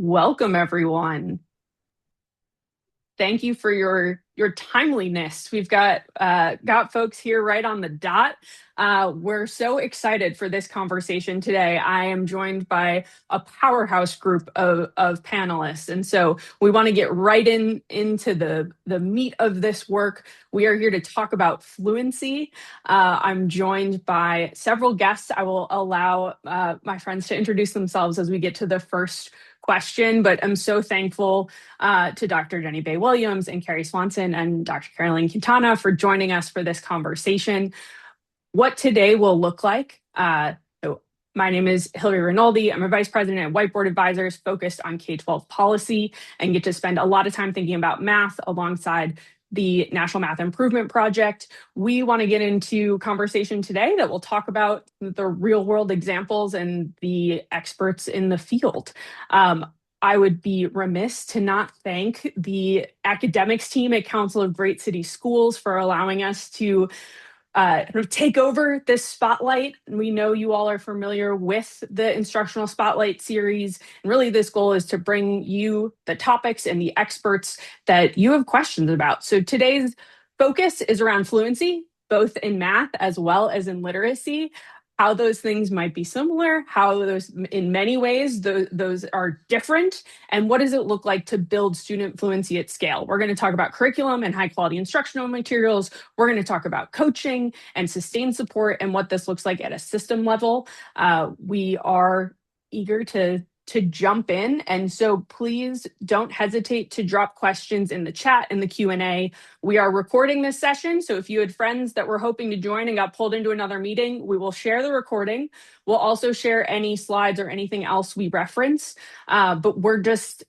Welcome, everyone. Thank you for your timeliness. We've got folks here right on the dot. We're so excited for this conversation today. I am joined by a powerhouse group of panelists, and so we want to get right into the meat of this work. We are here to talk about fluency. I'm joined by several guests. I will allow my friends to introduce themselves as we get to the first question, but I'm so thankful to Dr. Jenny Bay Williams and Carrie Swanson and Dr. Caroline Quintana for joining us for this conversation. What today will look like. My name is Hillary Rinaldi. I'm a vice president at Whiteboard Advisors, focused on K-12 policy, and get to spend a lot of time thinking about math alongside the National Math Improvement Project. We want to get into conversation today that will talk about the real world examples and the experts in the field. I would be remiss to not thank the academics team at Council of Great City Schools for allowing us to take over this spotlight. We know you all are familiar with the Instructional Spotlight series. And really, this goal is to bring you the topics and the experts that you have questions about. So today's focus is around fluency, both in math as well as in literacy. How those things might be similar, how those, in many ways, those are different, and what does it look like to build student fluency at scale? We're going to talk about curriculum and high quality instructional materials. We're going to talk about coaching and sustained support and what this looks like at a system level. We are eager to jump in, and so please don't hesitate to drop questions in the chat in the Q&A. We are recording this session, so if you had friends that were hoping to join and got pulled into another meeting, we will share the recording. We'll also share any slides or anything else we reference, but we're just,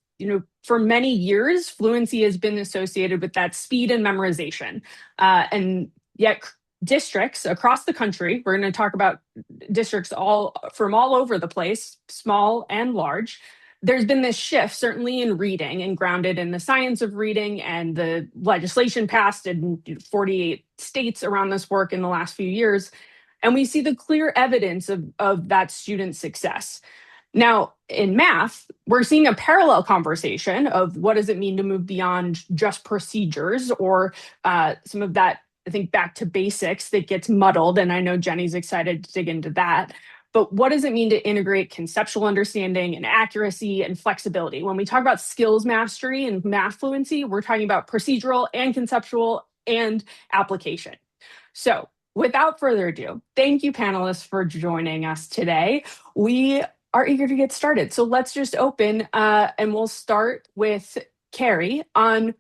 for many years, fluency has been associated with that speed and memorization, and yet districts across the country, we're going to talk about districts from all over the place, small and large. There's been this shift, certainly in reading and grounded in the science of reading and the legislation passed in 48 states around this work in the last few years. And we see the clear evidence of that student success. Now, in math, we're seeing a parallel conversation of what does it mean to move beyond just procedures or some of that, I think, back to basics that gets muddled. And I know Jenny's excited to dig into that. But what does it mean to integrate conceptual understanding and accuracy and flexibility? When we talk about skills mastery and math fluency, we're talking about procedural and conceptual and application. So without further ado, thank you, panelists, for joining us today. We are eager to get started. So let's just open and we'll start with Carrie on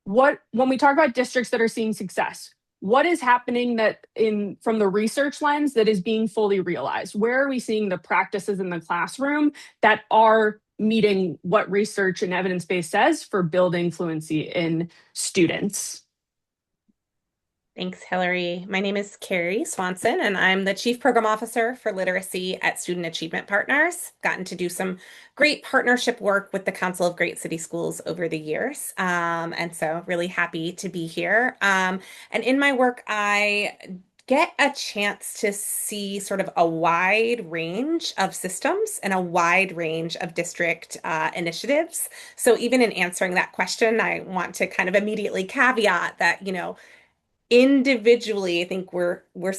when we talk about districts that are seeing success, what is happening from the research lens that is being fully realized? Where are we seeing the practices in the classroom that are meeting what research and evidence base says for building fluency in students? Thanks, Hillary. My name is Carrie Swanson, and I'm the Chief Program Officer for Literacy at Student Achievement Partners. Gotten to do some great partnership work with the Council of Great City Schools over the years, and so really happy to be here. And in my work, I get a chance to see sort of a wide range of systems and a wide range of district initiatives. So even in answering that question, I want to kind of immediately caveat that, individually, I think we're going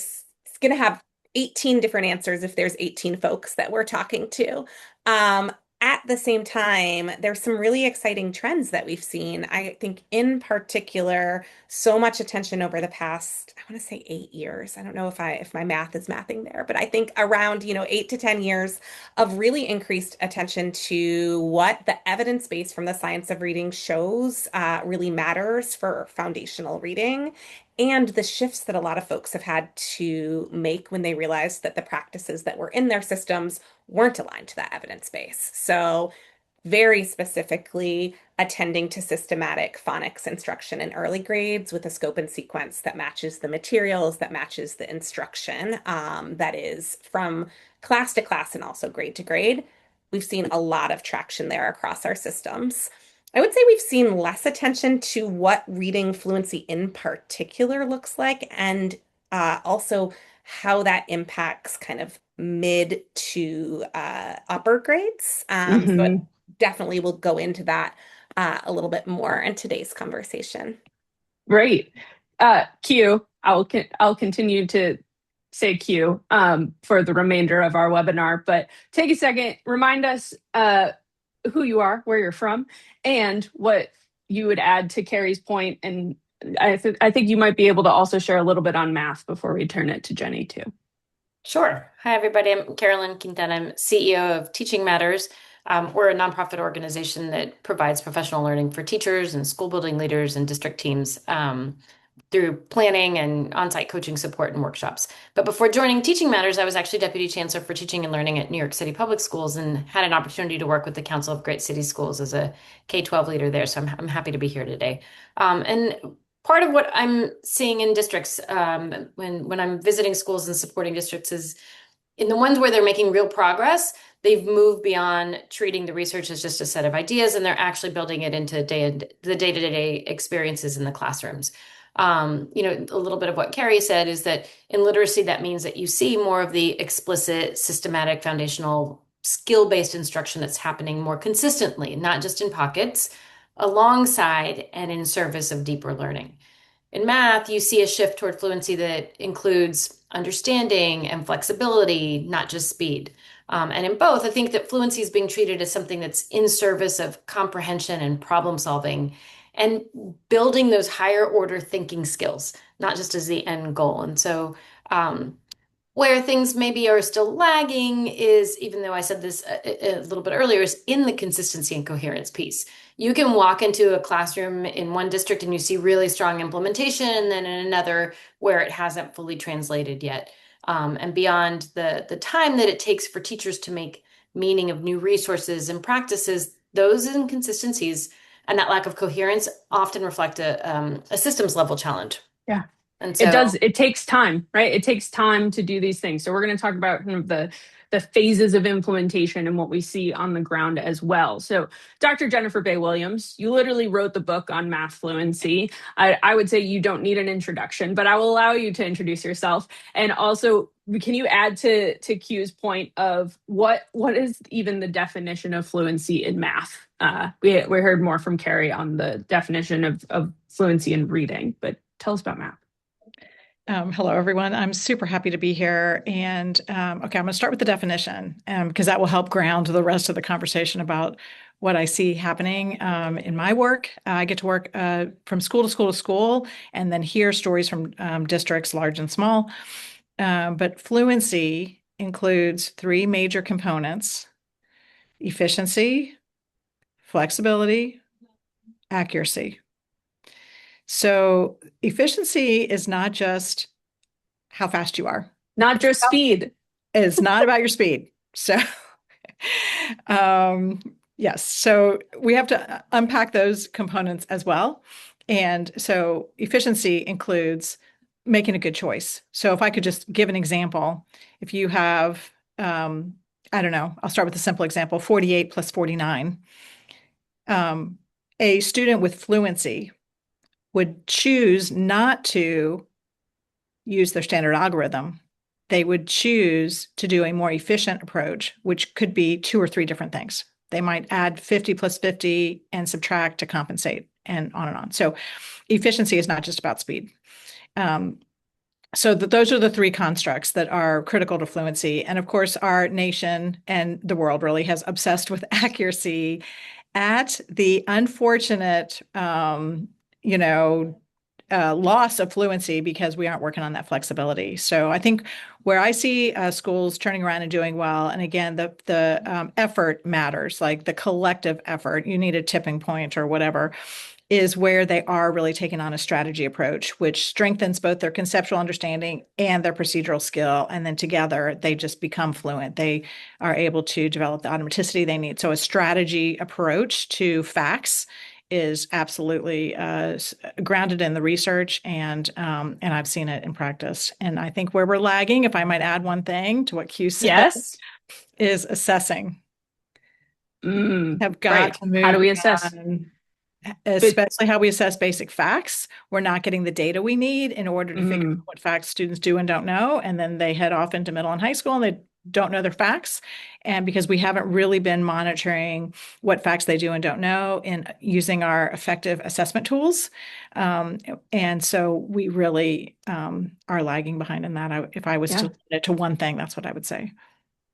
to have 18 different answers if there's 18 folks that we're talking to. At the same time, there's some really exciting trends that we've seen. I think in particular, so much attention over the past, I want to say 8 years. I don't know if my math is mathing there, but I think around, 8 to 10 years of really increased attention to what the evidence base from the science of reading shows really matters for foundational reading, and the shifts that a lot of folks have had to make when they realized that the practices that were in their systems weren't aligned to that evidence base. So very specifically attending to systematic phonics instruction in early grades with a scope and sequence that matches the materials, that matches the instruction, that is from class to class and also grade to grade. We've seen a lot of traction there across our systems. I would say we've seen less attention to what reading fluency in particular looks like, and also how that impacts kind of mid to upper grades. So definitely will go into that a little bit more in today's conversation. Great. Q, I'll continue to say Q for the remainder of our webinar, but take a second, remind us who you are, where you're from, and what you would add to Carrie's point. And I think you might be able to also share a little bit on math before we turn it to Jenny too. Sure. Hi, everybody. I'm Carolyn Quintana. I'm CEO of Teaching Matters. We're a nonprofit organization that provides professional learning for teachers and school building leaders and district teams through planning and on-site coaching support and workshops. But before joining Teaching Matters, I was actually Deputy Chancellor for Teaching and Learning at New York City Public Schools and had an opportunity to work with the Council of Great City Schools as a K-12 leader there. So I'm happy to be here today. And part of what I'm seeing in districts when I'm visiting schools and supporting districts is in the ones where they're making real progress, they've moved beyond treating the research as just a set of ideas, and they're actually building it into the day-to-day experiences in the classrooms. A little bit of what Carrie said is that in literacy, that means that you see more of the explicit, systematic, foundational, skill-based instruction that's happening more consistently, not just in pockets, alongside and in service of deeper learning. In math, you see a shift toward fluency that includes understanding and flexibility, not just speed. And in both, I think that fluency is being treated as something that's in service of comprehension and problem solving and building those higher order thinking skills, not just as the end goal. And so, where things maybe are still lagging is, even though I said this a little bit earlier, is in the consistency and coherence piece. You can walk into a classroom in one district and you see really strong implementation, and then in another where it hasn't fully translated yet. And beyond the time that it takes for teachers to make meaning of new resources and practices, those inconsistencies and that lack of coherence often reflect a systems level challenge. Yeah. And It so does. It takes time, right? It takes time to do these things. So we're going to talk about kind of the phases of implementation and what we see on the ground as well. So Dr. Jennifer Bay Williams, you literally wrote the book on math fluency. I would say you don't need an introduction, but I will allow you to introduce yourself. And also, can you add to Q's point of what is even the definition of fluency in math? We heard more from Carrie on the definition of fluency in reading, but tell us about math. Hello, everyone. I'm super happy to be here. And okay, I'm going to start with the definition because that will help ground the rest of the conversation about what I see happening in my work. I get to work from school to school to school and then hear stories from districts, large and small. But fluency includes three major components: efficiency, flexibility, accuracy. So efficiency is not just how fast you are. Not just speed. It's not about your speed. So, yes. So we have to unpack those components as well. And so efficiency includes making a good choice. So if I could just give an example, if you have, I don't know, I'll start with a simple example, 48 plus 49. A student with fluency would choose not to use their standard algorithm. They would choose to do a more efficient approach, which could be two or three different things. They might add 50 plus 50 and subtract to compensate and on and on. So efficiency is not just about speed. So those are the three constructs that are critical to fluency. And of course, our nation and the world really has obsessed with accuracy at the unfortunate loss of fluency because we aren't working on that flexibility. So I think where I see schools turning around and doing well, and again, the effort matters, like the collective effort, you need a tipping point or whatever, is where they are really taking on a strategy approach, which strengthens both their conceptual understanding and their procedural skill. And then together, they just become fluent. They are able to develop the automaticity they need. So a strategy approach to facts is absolutely grounded in the research, and I've seen it in practice. And I think where we're lagging, if I might add one thing to what Q said, Yes, is assessing. Have got right. to move How do we assess? on, especially how we assess basic facts. We're not getting the data we need in order to figure out what facts students do and don't know, and then they head off into middle and high school and they don't know their facts, and because we haven't really been monitoring what facts they do and don't know in using our effective assessment tools. And so we really are lagging behind in that. If I was to Yeah. limit it to one thing, that's what I would say.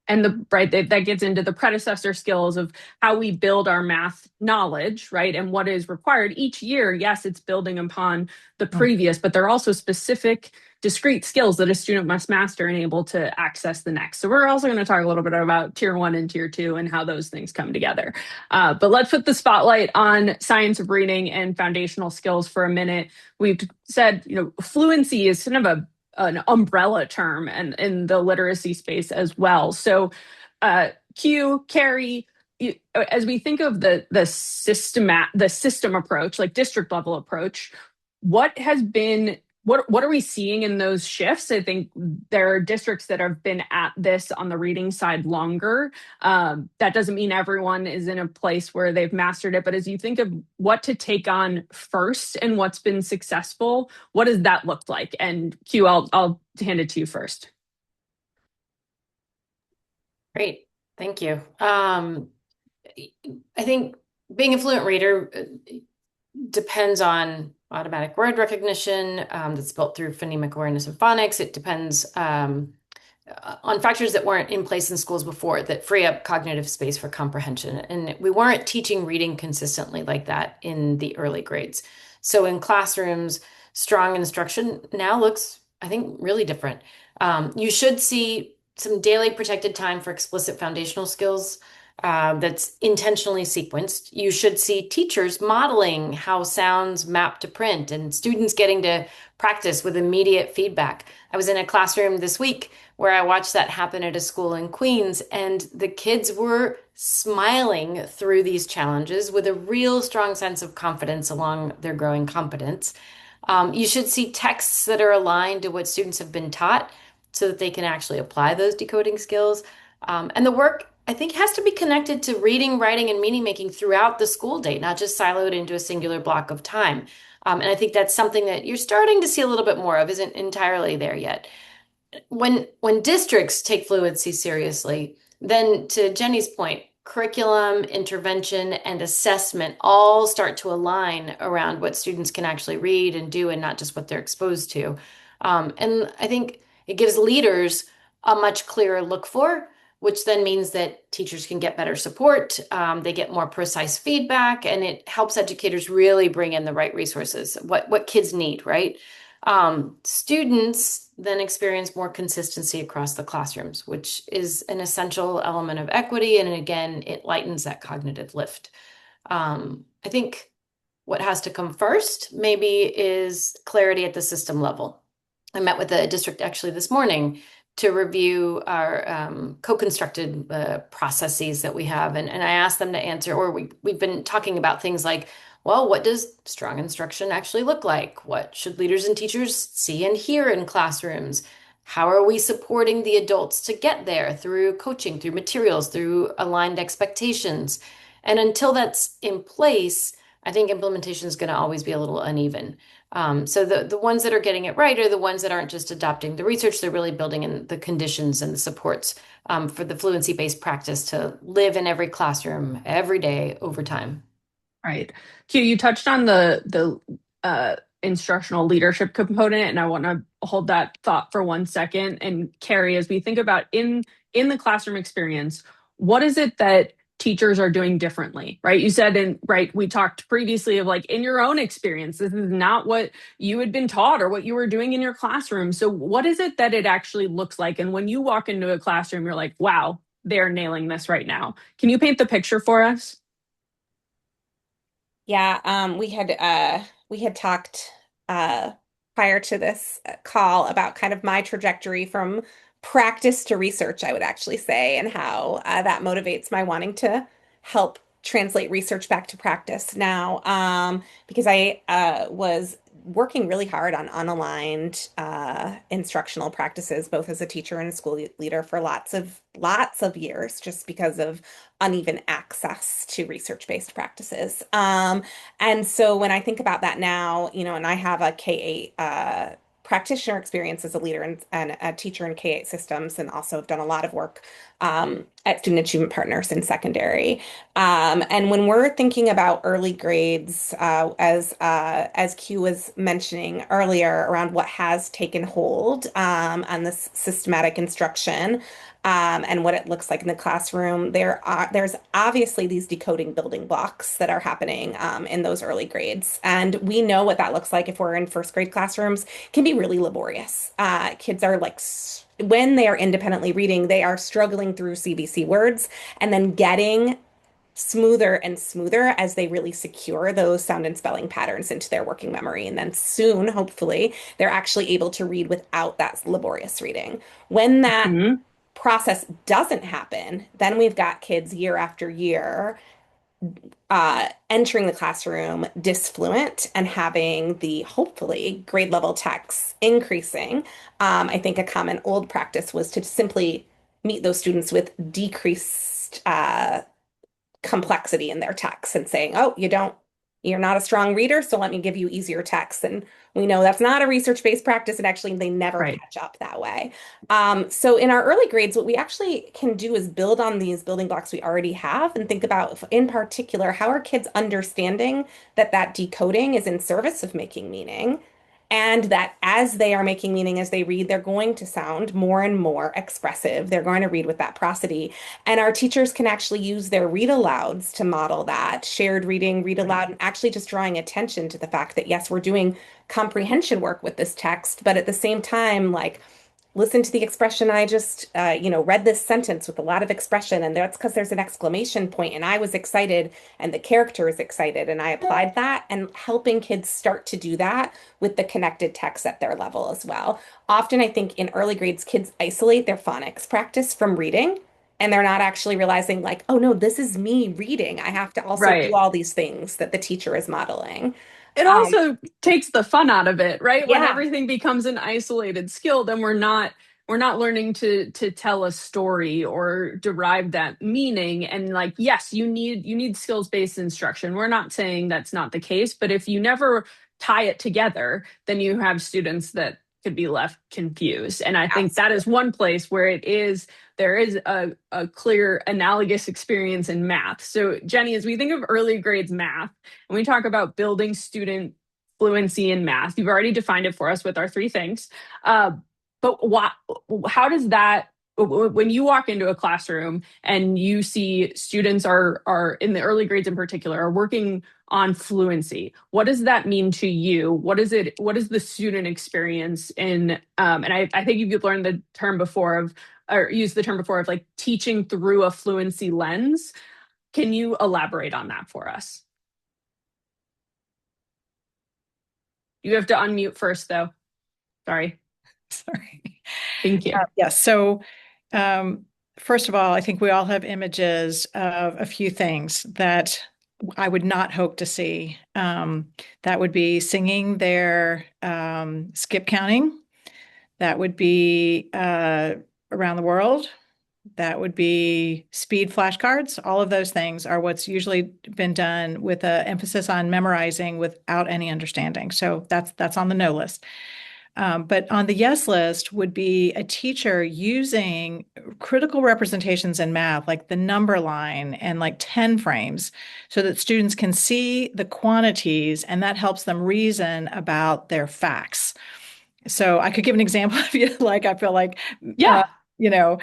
And that gets into the predecessor skills of how we build our math knowledge, right? And what is required each year. Yes, it's building upon the previous, but there are also specific discrete skills that a student must master and able to access the next. So we're also going to talk a little bit about tier 1 and tier 2 and how those things come together. But let's put the spotlight on science of reading and foundational skills for a minute. We've said, fluency is kind of an umbrella term and in the literacy space as well. So, Q, Carrie, as we think of the system approach, like district level approach, what are we seeing in those shifts? I think there are districts that have been at this on the reading side longer. That doesn't mean everyone is in a place where they've mastered it, but as you think of what to take on first and what's been successful, what does that look like? And Q, I'll hand it to you first. Great. Thank you. I think being a fluent reader depends on automatic word recognition that's built through phonemic awareness of phonics. It depends on factors that weren't in place in schools before that free up cognitive space for comprehension. And we weren't teaching reading consistently like that in the early grades. So in classrooms, strong instruction now looks, I think, really different. You should see some daily protected time for explicit foundational skills that's intentionally sequenced. You should see teachers modeling how sounds map to print and students getting to practice with immediate feedback. I was in a classroom this week where I watched that happen at a school in Queens, and the kids were smiling through these challenges with a real strong sense of confidence along their growing competence. You should see texts that are aligned to what students have been taught so that they can actually apply those decoding skills. And the work, I think, has to be connected to reading, writing, and meaning making throughout the school day, not just siloed into a singular block of time. And I think that's something that you're starting to see a little bit more of, isn't entirely there yet. When districts take fluency seriously, then to Jenny's point, curriculum, intervention, and assessment all start to align around what students can actually read and do and not just what they're exposed to. And I think it gives leaders a much clearer look for, which then means that teachers can get better support, they get more precise feedback, and it helps educators really bring in the right resources, what kids need, right? Students then experience more consistency across the classrooms, which is an essential element of equity. And again, it lightens that cognitive lift. I think what has to come first maybe is clarity at the system level. I met with the district actually this morning to review our co-constructed processes that we have. And I asked them to answer, or we've been talking about things like, well, what does strong instruction actually look like? What should leaders and teachers see and hear in classrooms? How are we supporting the adults to get there through coaching, through materials, through aligned expectations? And until that's in place, I think implementation is going to always be a little uneven. So the ones that are getting it right are the ones that aren't just adopting the research, they're really building in the conditions and the supports for the fluency-based practice to live in every classroom every day over time. Right. Q, you touched on the instructional leadership component, and I want to hold that thought for 1 second. And Carrie, as we think about in the classroom experience, what is it that teachers are doing differently? Right. You said we talked previously of like in your own experience, this is not what you had been taught or what you were doing in your classroom. So what is it that it actually looks like? And when you walk into a classroom, you're like, wow, they're nailing this right now. Can you paint the picture for us? Yeah, we had talked prior to this call about kind of my trajectory from practice to research, I would actually say, and how that motivates my wanting to help translate research back to practice now. Because I was working really hard on unaligned instructional practices, both as a teacher and a school leader for lots of years, just because of uneven access to research-based practices. And so when I think about that now, and I have a K-8 practitioner experience as a leader and a teacher in K-8 systems, and also have done a lot of work at Student Achievement Partners in secondary. And when we're thinking about early grades, as Q was mentioning earlier, around what has taken hold on this systematic instruction, and what it looks like in the classroom, there's obviously these decoding building blocks that are happening in those early grades, and we know what that looks like if we're in first grade classrooms. It can be really laborious. Kids are like when they are independently reading, they are struggling through CBC words and then getting smoother and smoother as they really secure those sound and spelling patterns into their working memory. And then soon, hopefully, they're actually able to read without that laborious reading. When that Mhm. process doesn't happen, then we've got kids year after year entering the classroom disfluent and having the hopefully grade level texts increasing. I think a common old practice was to simply meet those students with decreased complexity in their texts and saying, oh, you're not a strong reader, so let me give you easier texts. And we know that's not a research-based practice, and actually they never Right. catch up that way. So in our early grades, what we actually can do is build on these building blocks we already have and think about, in particular, how are kids understanding that that decoding is in service of making meaning, and that as they are making meaning as they read, they're going to sound more and more expressive. They're going to read with that prosody. And our teachers can actually use their read alouds to model that shared reading, read aloud, and actually just drawing attention to the fact that, yes, we're doing comprehension work with this text, but at the same time, like, listen to the expression I just, read this sentence with a lot of expression, and that's because there's an exclamation point, and I was excited, and the character is excited, and I applied that, and helping kids start to do that with the connected text at their level as well. Often, I think in early grades, kids isolate their phonics practice from reading, and they're not actually realizing, like, oh no, this is me reading. I have to also do Right. all these things that the teacher is modeling. It Um, also takes the fun out of it, right? When yeah, everything becomes an isolated skill, then we're not learning to tell a story or derive that meaning. And like, yes, you need skills-based instruction. We're not saying that's not the case, but if you never tie it together, then you have students that could be left confused. And I think that is absolutely. one place where there is a clear analogous experience in math. So Jenny, as we think of early grades math, when we talk about building student fluency in math, you've already defined it for us with our three things. Uh, but how does that, when you walk into a classroom and you see students are in the early grades in particular are working on fluency, what does that mean to you? What is the student experience in, and I think you've learned the term before of, or used the term before of like teaching through a fluency lens. Can you elaborate on that for us? You have to unmute first, though. Sorry. Sorry. Thank you. Yes. So, um, first of all, I think we all have images of a few things that I would not hope to see. That would be singing their skip counting. That would be around the world. That would be speed flashcards. All of those things are what's usually been done with an emphasis on memorizing without any understanding. So that's on the no list. But on the yes list would be a teacher using critical representations in math, like the number line and like 10 frames, so that students can see the quantities and that helps them reason about their facts. So I could give an example if you like. I feel like, uh, Yeah. you know,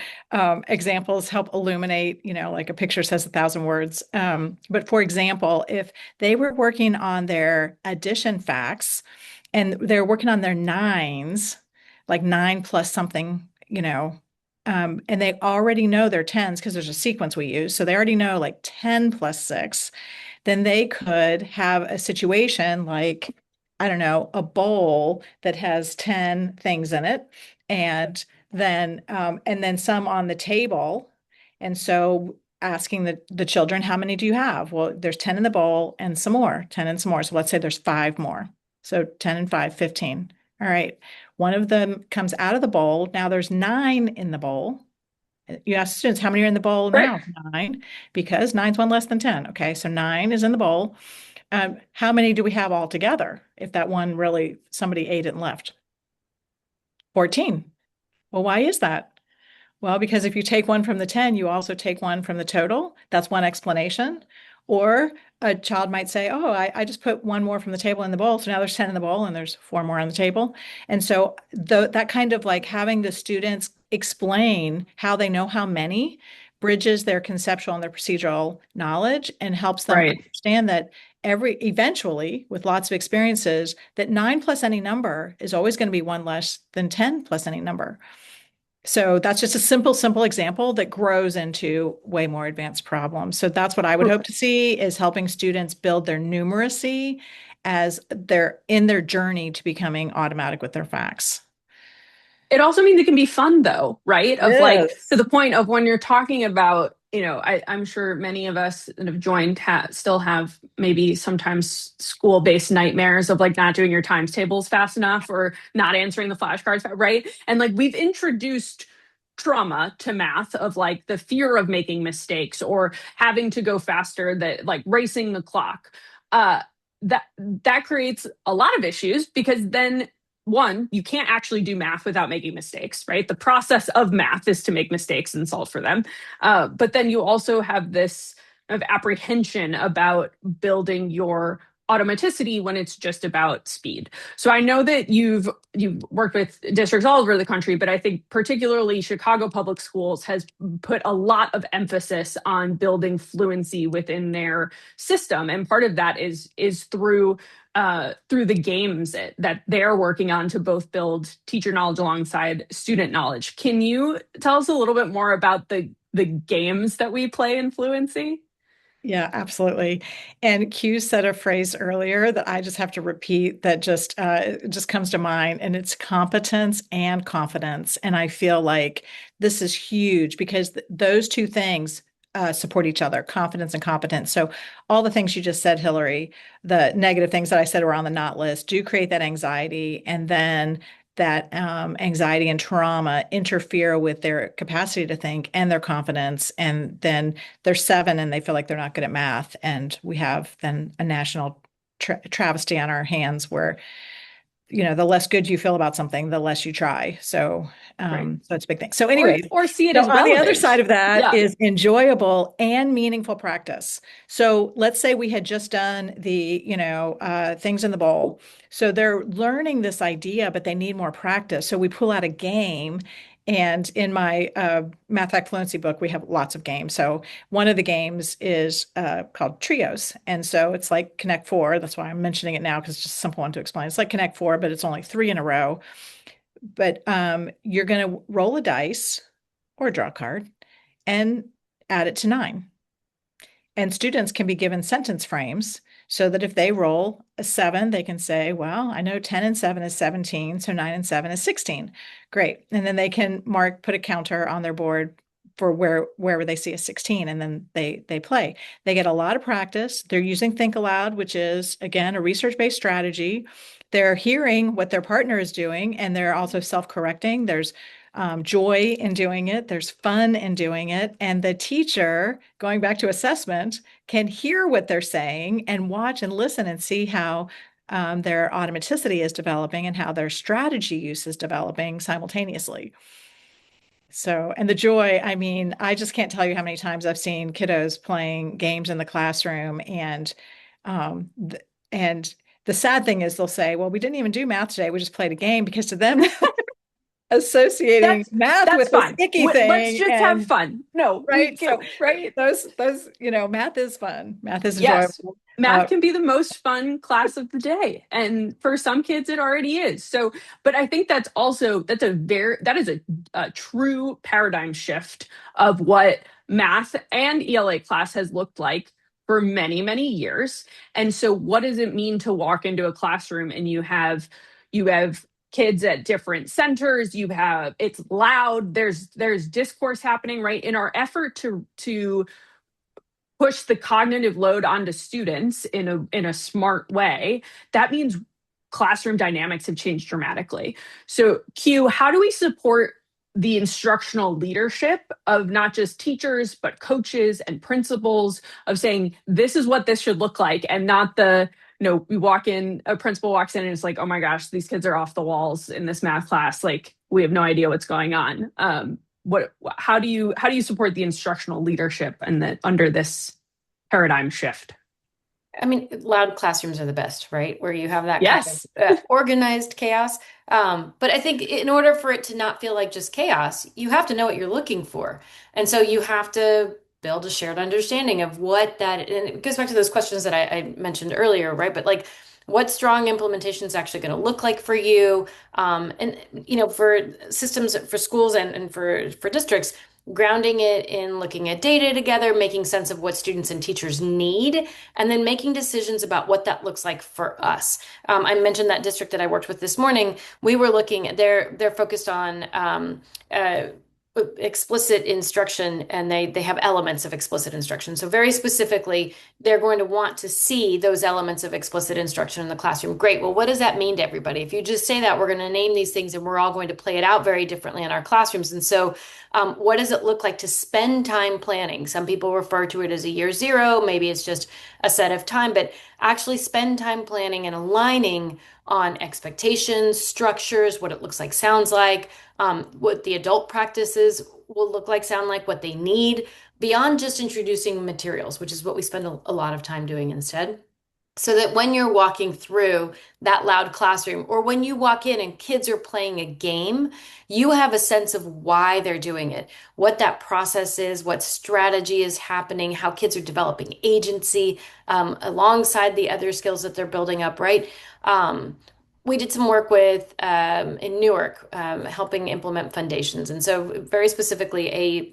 examples help illuminate, like a picture says 1,000 words. But for example, if they were working on their addition facts and they're working on their nines, like nine plus something, and they already know their tens because there's a sequence we use. So they already know like 10 plus six, then they could have a situation like, I don't know, a bowl that has 10 things in it and then some on the table. And so asking the children, how many do you have? Well, there's 10 in the bowl and some more, 10 and some more. So let's say there's five more. So 10 and 5, 15. All right. One of them comes out of the bowl. Now there's nine in the bowl. You ask students, how many are in the bowl Right. now? Nine, because nine's one less than 10. Okay, so nine is in the bowl. How many do we have all together if that one really somebody ate it and left? 14. Well, why is that? Well, because if you take one from the 10, you also take one from the total. That's one explanation. Or a child might say, oh, I just put one more from the table in the bowl. So now there's 10 in the bowl and there's four more on the table. And so that kind of like having the students explain how they know how many bridges their conceptual and their procedural knowledge and helps them Right. understand that eventually, with lots of experiences, that 9 plus any number is always going to be one less than 10 plus any number. So that's just a simple example that grows into way more advanced problems. So that's what I would hope to see, is helping students build their numeracy as they're in their journey to becoming automatic with their facts. It also means it can be fun though, right? Of like, to Yes. the point of when you're talking about, I'm sure many of us that have joined still have maybe sometimes school-based nightmares of like not doing your times tables fast enough or not answering the flashcards, right? And like we've introduced trauma to math of like the fear of making mistakes or having to go faster, that like racing the clock. That creates a lot of issues because then one, you can't actually do math without making mistakes, right? The process of math is to make mistakes and solve for them. But then you also have this kind of apprehension about building your automaticity when it's just about speed. So I know that you've worked with districts all over the country, but I think particularly Chicago Public Schools has put a lot of emphasis on building fluency within their system, and part of that is through the games that they're working on to both build teacher knowledge alongside student knowledge. Can you tell us a little bit more about the games that we play in Fluency? Yeah, absolutely. And Q said a phrase earlier that I just have to repeat that just comes to mind, and it's competence and confidence. And I feel like this is huge because those two things support each other, confidence and competence. So all the things you just said, Hillary, the negative things that I said were on the not list, do create that anxiety, and then that anxiety and trauma interfere with their capacity to think and their confidence. And then they're 7 and they feel like they're not good at math. And we have then a national travesty on our hands where, the less good you feel about something, the less you try. So, Right. so it's a big thing. So anyways, Or see it as on the other side relevant. of that Yeah. is enjoyable and meaningful practice. So let's say we had just done the, things in the bowl. So they're learning this idea, but they need more practice. So we pull out a game. And in my Math Fact Fluency book, we have lots of games. So one of the games is called Trios. And so it's like Connect Four. That's why I'm mentioning it now, because it's just a simple one to explain. It's like Connect Four, but it's only 3 in a row. But you're going to roll a dice or draw a card and add it to 9. And students can be given sentence frames so that if they roll a 7, they can say, well, I know 10 and 7 is 17, so 9 and 7 is 16. Great. And then they can put a counter on their board for wherever they see a 16, and then they play. They get a lot of practice. They're using Think Aloud, which is, again, a research-based strategy. They're hearing what their partner is doing, and they're also self-correcting. There's joy in doing it. There's fun in doing it. And the teacher, going back to assessment, can hear what they're saying and watch and listen and see how their automaticity is developing and how their strategy use is developing simultaneously. So, and the joy, I mean, I just can't tell you how many times I've seen kiddos playing games in the classroom, um, th- and the sad thing is they'll say, well, we didn't even do math today. We just played a game, because to them, associating That's math that's with this fine. icky Let's thing. just have And fun. No, we right. can, So right? those, math is fun. Math is Yes. enjoyable. Math can be the most fun class of the day. And for some kids it already is. So, but I think that's a true paradigm shift of what math and ELA class has looked like for many, many years. And so what does it mean to walk into a classroom and you have kids at different centers, it's loud, there's discourse happening, right? In our effort to push the cognitive load onto students in a smart way, that means classroom dynamics have changed dramatically. So, Q, how do we support the instructional leadership of not just teachers, but coaches and principals, of saying, this is what this should look like, and not a principal walks in and it's like, oh my gosh, these kids are off the walls in this math class. Like, we have no idea what's going on. How do you support the instructional leadership and that under this paradigm shift? I mean, loud classrooms are the best, right? Where you have that kind of Yes. organized chaos. But I think in order for it to not feel like just chaos, you have to know what you're looking for. And so you have to build a shared understanding of what that, and it goes back to those questions that I mentioned earlier, right? But like, what strong implementation is actually going to look like for you? And, for systems, for schools and for districts, grounding it in looking at data together, making sense of what students and teachers need, and then making decisions about what that looks like for us. I mentioned that district that I worked with this morning. We were looking, they're focused on explicit instruction, and they have elements of explicit instruction. So very specifically, they're going to want to see those elements of explicit instruction in the classroom. Great. Well, what does that mean to everybody? If you just say that, we're going to name these things and we're all going to play it out very differently in our classrooms. And so what does it look like to spend time planning? Some people refer to it as a year zero. Maybe it's just a set of time, but actually spend time planning and aligning on expectations, structures, what it looks like, sounds like, what the adult practices will look like, sound like, what they need, beyond just introducing materials, which is what we spend a lot of time doing instead. So that when you're walking through that loud classroom, or when you walk in and kids are playing a game, you have a sense of why they're doing it, what that process is, what strategy is happening, how kids are developing agency alongside the other skills that they're building up, right? We did some work with in Newark, helping implement foundations, and so very specifically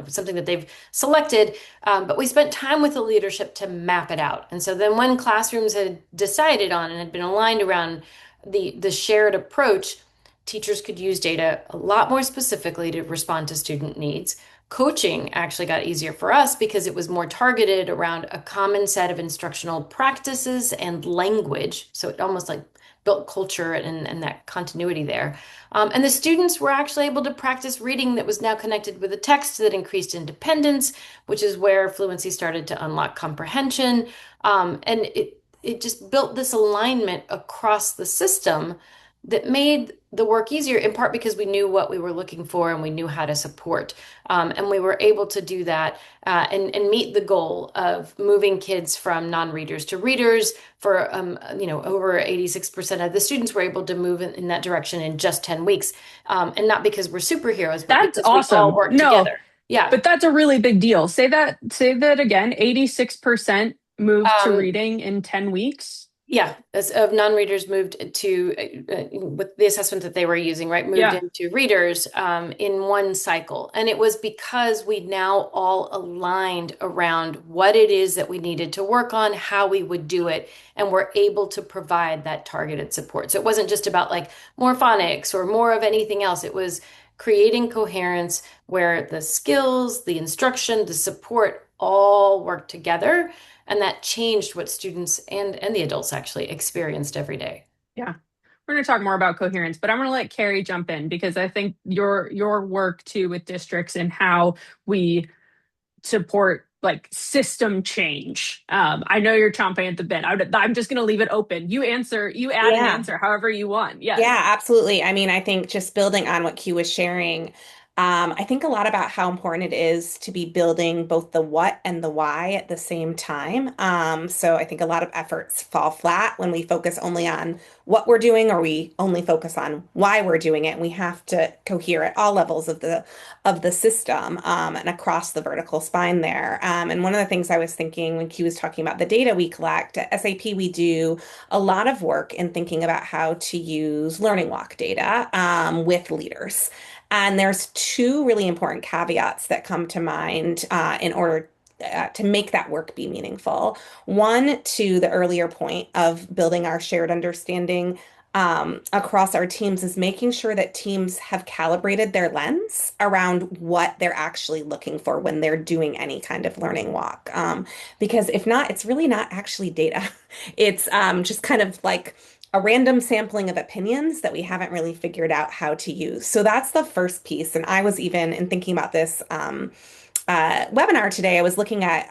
something that they've selected. But we spent time with the leadership to map it out, and so then when classrooms had decided on and had been aligned around the shared approach, teachers could use data a lot more specifically to respond to student needs. Coaching actually got easier for us because it was more targeted around a common set of instructional practices and language. So it almost like built culture and that continuity there. And the students were actually able to practice reading that was now connected with a text that increased independence, which is where fluency started to unlock comprehension. And it just built this alignment across the system that made the work easier, in part because we knew what we were looking for and we knew how to support. And we were able to do that and meet the goal of moving kids from non-readers to readers. For over 86% of the students were able to move in that direction in just 10 weeks. And not because we're superheroes, but That's because we all awesome. work No, together. Yeah. but that's a really big deal. Say that again. 86% moved to Um, reading in 10 weeks. Yeah, as of non-readers moved to with the assessment that they were using, right? Moved Yeah. into readers in one cycle, and it was because we now all aligned around what it is that we needed to work on, how we would do it, and we're able to provide that targeted support. So it wasn't just about like more phonics or more of anything else. It was creating coherence where the skills, the instruction, the support all work together, and that changed what students and the adults actually experienced every day. Yeah. We're going to talk more about coherence, but I'm going to let Carrie jump in because I think your work too with districts and how we support like system change. I know you're chomping at the bit. I'm just going to leave it open. You add an Yeah. answer however you want. Yes. Yeah, absolutely. I mean, I think just building on what Q was sharing, I think a lot about how important it is to be building both the what and the why at the same time. So I think a lot of efforts fall flat when we focus only on what we're doing or we only focus on why we're doing it. We have to cohere at all levels of the system and across the vertical spine there. And one of the things I was thinking when Q was talking about the data we collect at SAP, we do a lot of work in thinking about how to use learning walk data with leaders. And there's two really important caveats that come to mind in order to make that work be meaningful. One, to the earlier point of building our shared understanding across our teams, is making sure that teams have calibrated their lens around what they're actually looking for when they're doing any kind of learning walk. Because if not, it's really not actually data. It's just kind of like a random sampling of opinions that we haven't really figured out how to use. So that's the first piece. And I was even in thinking about this webinar today, I was looking at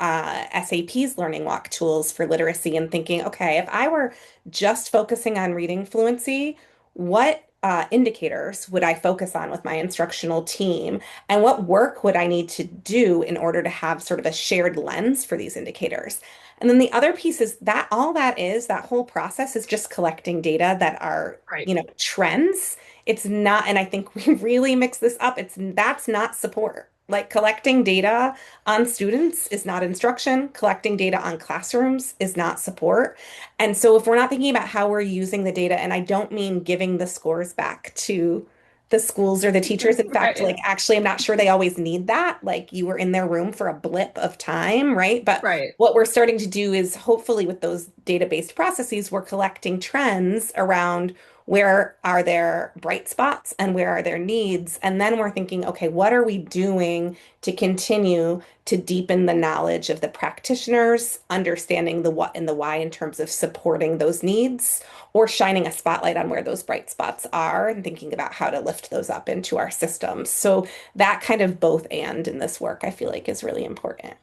SAP's Learning Walk tools for literacy and thinking, okay, if I were just focusing on reading fluency, what indicators would I focus on with my instructional team? And what work would I need to do in order to have sort of a shared lens for these indicators? And then the other piece is that all that is, that whole process is just collecting data that are, Right. trends. It's not, and I think we really mix this up. That's not support. Like collecting data on students is not instruction. Collecting data on classrooms is not support. And so if we're not thinking about how we're using the data, and I don't mean giving the scores back to the schools or the teachers. In fact, Right. like actually, I'm not sure they always need that. Like you were in their room for a blip of time, right? But Right. what we're starting to do is hopefully with those data-based processes, we're collecting trends around where are there bright spots and where are there needs? And then we're thinking, okay, what are we doing to continue to deepen the knowledge of the practitioners, understanding the what and the why in terms of supporting those needs, or shining a spotlight on where those bright spots are and thinking about how to lift those up into our systems. So that kind of both and in this work, I feel like is really important.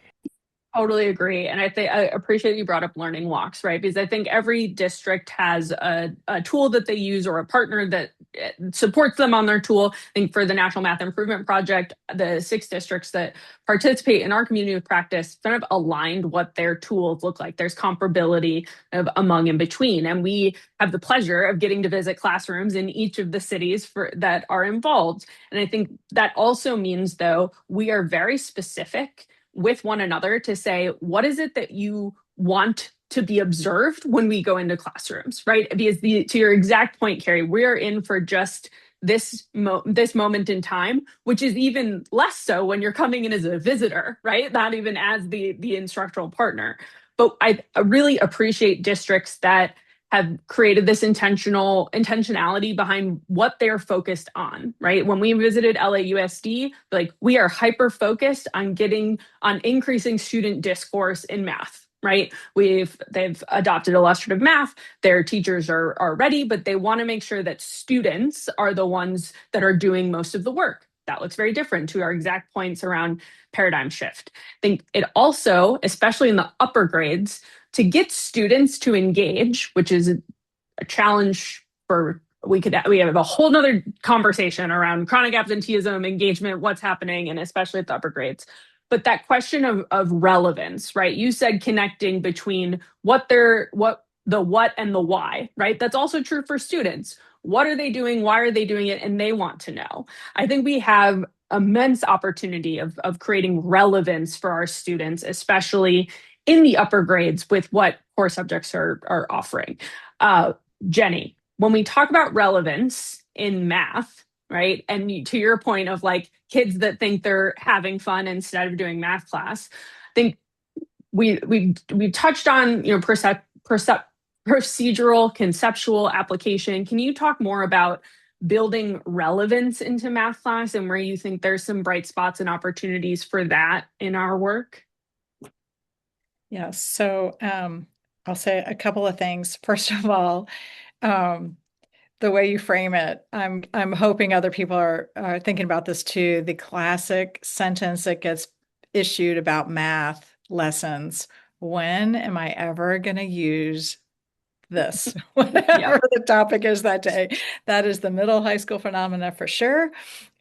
Totally agree. And I think I appreciate you brought up learning walks, right? Because I think every district has a tool that they use or a partner that supports them on their tool. I think for the National Math Improvement Project, the 6 districts that participate in our community of practice kind of aligned what their tools look like. There's comparability of among and between. And we have the pleasure of getting to visit classrooms in each of the cities that are involved. And I think that also means, though, we are very specific with one another to say, what is it that you want to be observed when we go into classrooms, right? Because to your exact point, Carrie, we're in for just this moment in time, which is even less so when you're coming in as a visitor, right? Not even as the instructional partner. But I really appreciate districts that have created this intentionality behind what they're focused on, right? When we visited LAUSD, like we are hyper focused on increasing student discourse in math, right? They've adopted illustrative math. Their teachers are ready, but they want to make sure that students are the ones that are doing most of the work. That looks very different to our exact points around paradigm shift. I think it also, especially in the upper grades, to get students to engage, which is a challenge for we have a whole nother conversation around chronic absenteeism, engagement, what's happening, and especially at the upper grades. But that question of relevance, right? You said connecting between what and the why, right? That's also true for students. What are they doing? Why are they doing it? And they want to know. I think we have immense opportunity of creating relevance for our students, especially in the upper grades with what core subjects are offering. Uh, Jenny, when we talk about relevance in math, right? And to your point of like kids that think they're having fun instead of doing math class, I think we touched on procedural conceptual application. Can you talk more about building relevance into math class and where you think there's some bright spots and opportunities for that in our work? Yes. So I'll say a couple of things. First of all, um, the way you frame it, I'm hoping other people are thinking about this too. The classic sentence that gets issued about math lessons. When am I ever going to use this, whatever Yep. the topic is that day? That is the middle high school phenomena for sure.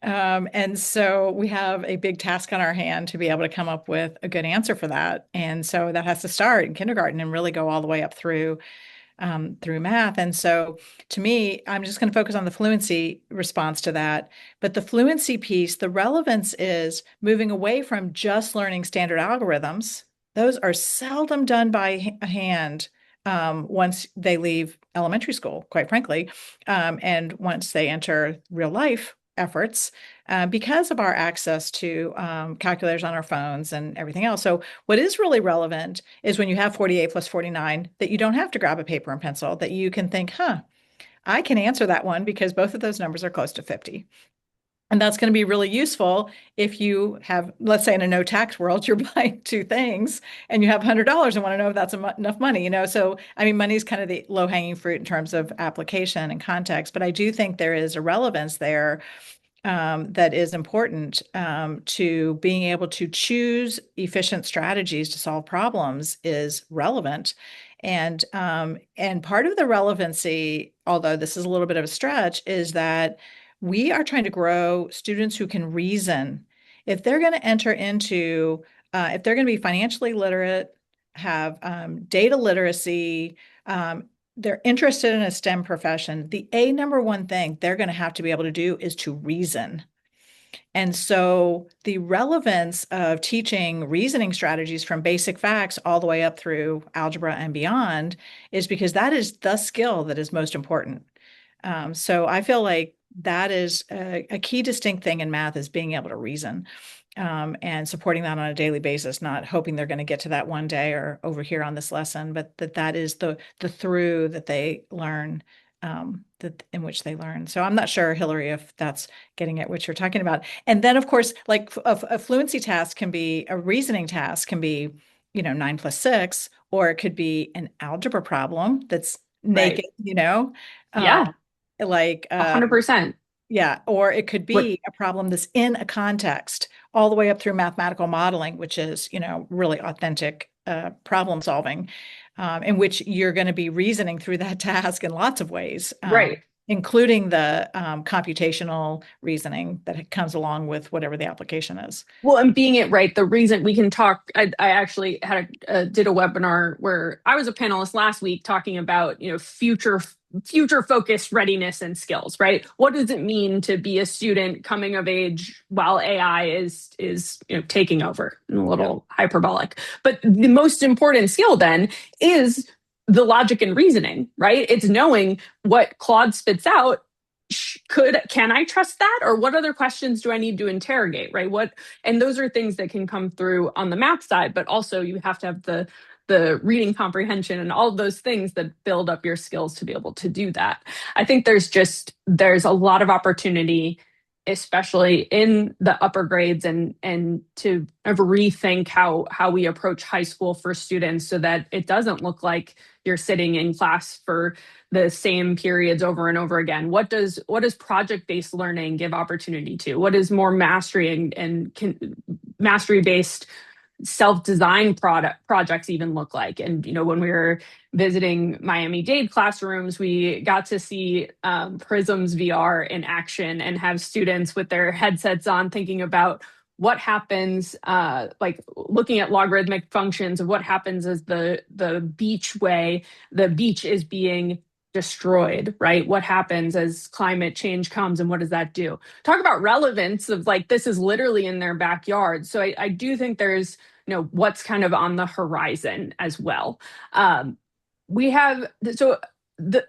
And so we have a big task on our hand to be able to come up with a good answer for that. And so that has to start in kindergarten and really go all the way up through math. And so to me, I'm just going to focus on the fluency response to that. But the fluency piece, the relevance is moving away from just learning standard algorithms. Those are seldom done by hand once they leave elementary school, quite frankly, and once they enter real life efforts because of our access to calculators on our phones and everything else. So what is really relevant is when you have 48 plus 49, that you don't have to grab a paper and pencil, that you can think, I can answer that one because both of those numbers are close to 50. And that's going to be really useful if you have, let's say in a no tax world, you're buying two things and you have $100 and want to know if that's enough money, So, I mean, money is kind of the low hanging fruit in terms of application and context, but I do think there is a relevance there that is important to being able to choose efficient strategies to solve problems is relevant. And part of the relevancy, although this is a little bit of a stretch, is that we are trying to grow students who can reason. If they're going to enter into, if they're going to be financially literate, have data literacy, they're interested in a STEM profession, the number one thing they're going to have to be able to do is to reason. And so the relevance of teaching reasoning strategies from basic facts all the way up through algebra and beyond is because that is the skill that is most important. So I feel like that is a key distinct thing in math is being able to reason, and supporting that on a daily basis, not hoping they're going to get to that one day or over here on this lesson, but that is the through that they learn, that in which they learn. So I'm not sure, Hillary, if that's getting at what you're talking about. And then, of course, like a fluency task can be a reasoning task, can be, 9 + 6, or it could be an algebra problem that's naked, Right. uh, Yeah. like 100%. yeah, or it could What be a problem that's in a context, all the way up through mathematical modeling, which is, really authentic problem solving, in which you're going to be reasoning through that task in lots of ways, right. including the computational reasoning that comes along with whatever the application is. Well, and being it right, the reason we can talk, I actually did a webinar where I was a panelist last week talking about, future focused readiness and skills, right? What does it mean to be a student coming of age while AI is taking over? A Yeah. little hyperbolic. But the most important skill then is the logic and reasoning, right? It's knowing what Claude spits out. Can I trust that, or what other questions do I need to interrogate, right? And those are things that can come through on the math side, but also you have to have the reading comprehension and all of those things that build up your skills to be able to do that. I think there's a lot of opportunity, especially in the upper grades, and to ever rethink how we approach high school for students so that it doesn't look like you're sitting in class for the same periods over and over again. What does project-based learning give opportunity to? What is more mastery and mastery-based self-design projects even look like? And when we were visiting Miami-Dade classrooms, we got to see Prism's VR in action and have students with their headsets on thinking about what happens, like looking at logarithmic functions of what happens as the beach is being destroyed, right? What happens as climate change comes and what does that do? Talk about relevance of like this is literally in their backyard. So I do think there's what's kind of on the horizon as well. We have so the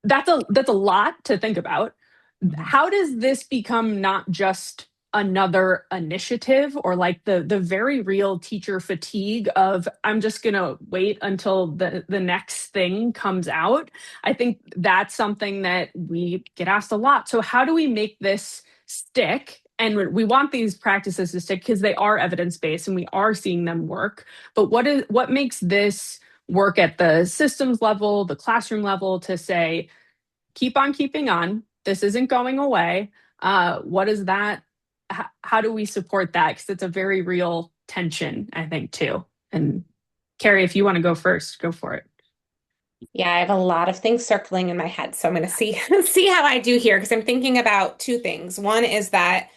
that's a lot to think about. How does this become not just another initiative or like the very real teacher fatigue of I'm just going to wait until the next thing comes out? I think that's something that we get asked a lot. So how do we make this stick? And we want these practices to stick because they are evidence-based and we are seeing them work. But what makes this work at the systems level, the classroom level, to say keep on keeping on. This isn't going away. What is that? How do we support that? Because it's a very real tension, I think, too. And Carrie, if you want to go first, go for it. Yeah, I have a lot of things circling in my head, so I'm going to see see how I do here because I'm thinking about two things. One is that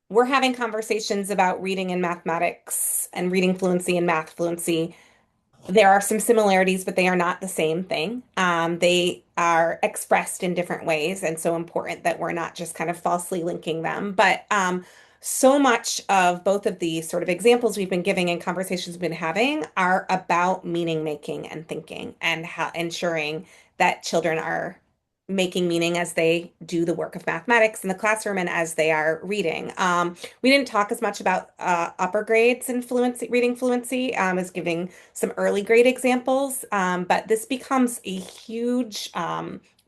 we're having conversations about reading and mathematics and reading fluency and math fluency. There are some similarities, but they are not the same thing. They are expressed in different ways, and so important that we're not just kind of falsely linking them. But so much of both of these sort of examples we've been giving and conversations we've been having are about meaning making and thinking and how ensuring that children are making meaning as they do the work of mathematics in the classroom and as they are reading. We didn't talk as much about upper grades and fluency, reading fluency, as giving some early grade examples, but this becomes a huge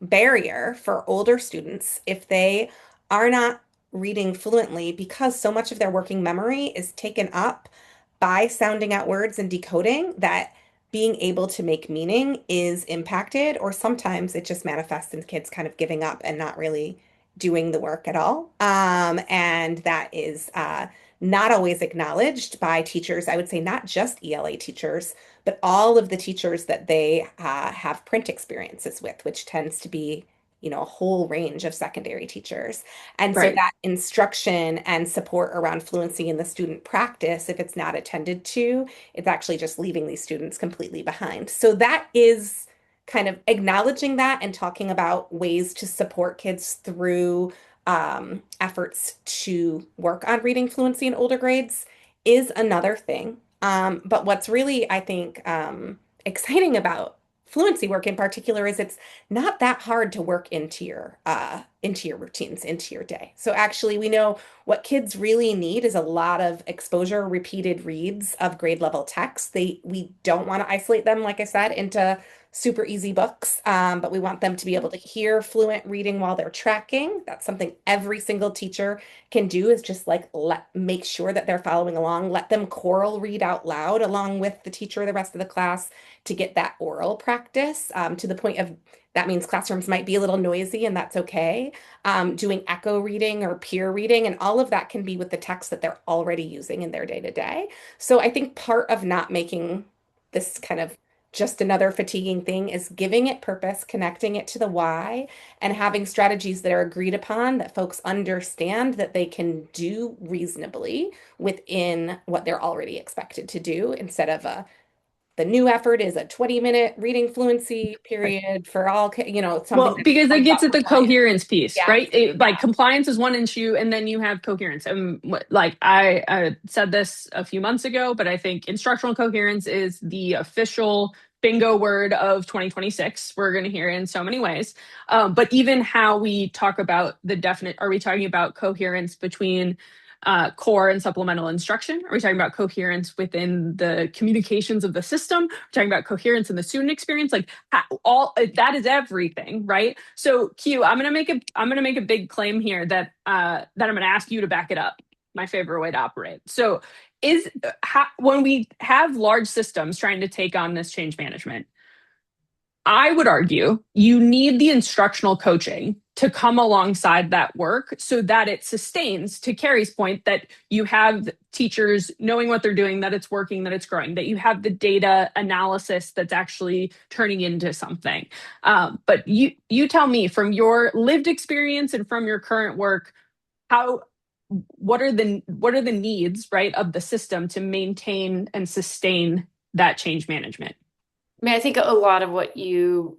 barrier for older students if they are not reading fluently because so much of their working memory is taken up by sounding out words and decoding that being able to make meaning is impacted, or sometimes it just manifests in kids kind of giving up and not really doing the work at all. And that is not always acknowledged by teachers. I would say not just ELA teachers, but all of the teachers that they have print experiences with, which tends to be, a whole range of secondary teachers. And so Right. that instruction and support around fluency in the student practice, if it's not attended to, it's actually just leaving these students completely behind. So that is kind of acknowledging that and talking about ways to support kids through efforts to work on reading fluency in older grades is another thing. But what's really, I think, exciting about fluency work in particular is it's not that hard to work into your routines, into your day. So actually, we know what kids really need is a lot of exposure, repeated reads of grade level text. We don't want to isolate them, like I said, into super easy books, but we want them to be able to hear fluent reading while they're tracking. That's something every single teacher can do is just like make sure that they're following along, let them choral read out loud along with the teacher or the rest of the class to get that oral practice to the point of that means classrooms might be a little noisy and that's okay. Doing echo reading or peer reading, and all of that can be with the text that they're already using in their day to day. So I think part of not making this kind of just another fatiguing thing is giving it purpose, connecting it to the why, and having strategies that are agreed upon that folks understand that they can do reasonably within what they're already expected to do instead of the new effort is a 20-minute reading fluency Right. period for all, something Well, that's because all it gets about at the compliance. coherence piece, Yes. right? Like compliance is one issue, and then you have coherence. And like I said this a few months ago, but I think instructional coherence is the official bingo word of 2026. We're going to hear it in so many ways. But even how we talk about the definite, are we talking about coherence between core and supplemental instruction? Are we talking about coherence within the communications of the system? We're talking about coherence in the student experience. Like all that is everything, right? So Q, I'm gonna make a big claim here that I'm gonna ask you to back it up. My favorite way to operate. So is when we have large systems trying to take on this change management, I would argue you need the instructional coaching to come alongside that work so that it sustains, to Carrie's point, that you have teachers knowing what they're doing, that it's working, that it's growing, that you have the data analysis that's actually turning into something. But you tell me from your lived experience and from your current work, how what are the needs, right, of the system to maintain and sustain that change management? I mean, I think a lot of what you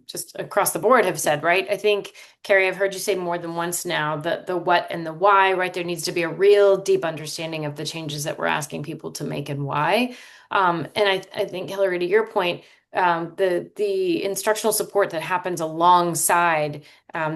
just across the board have said, right? I think, Carrie, I've heard you say more than once now that the what and the why, right? There needs to be a real deep understanding of the changes that we're asking people to make and why. And I think, Hillary, to your point, the instructional support that happens alongside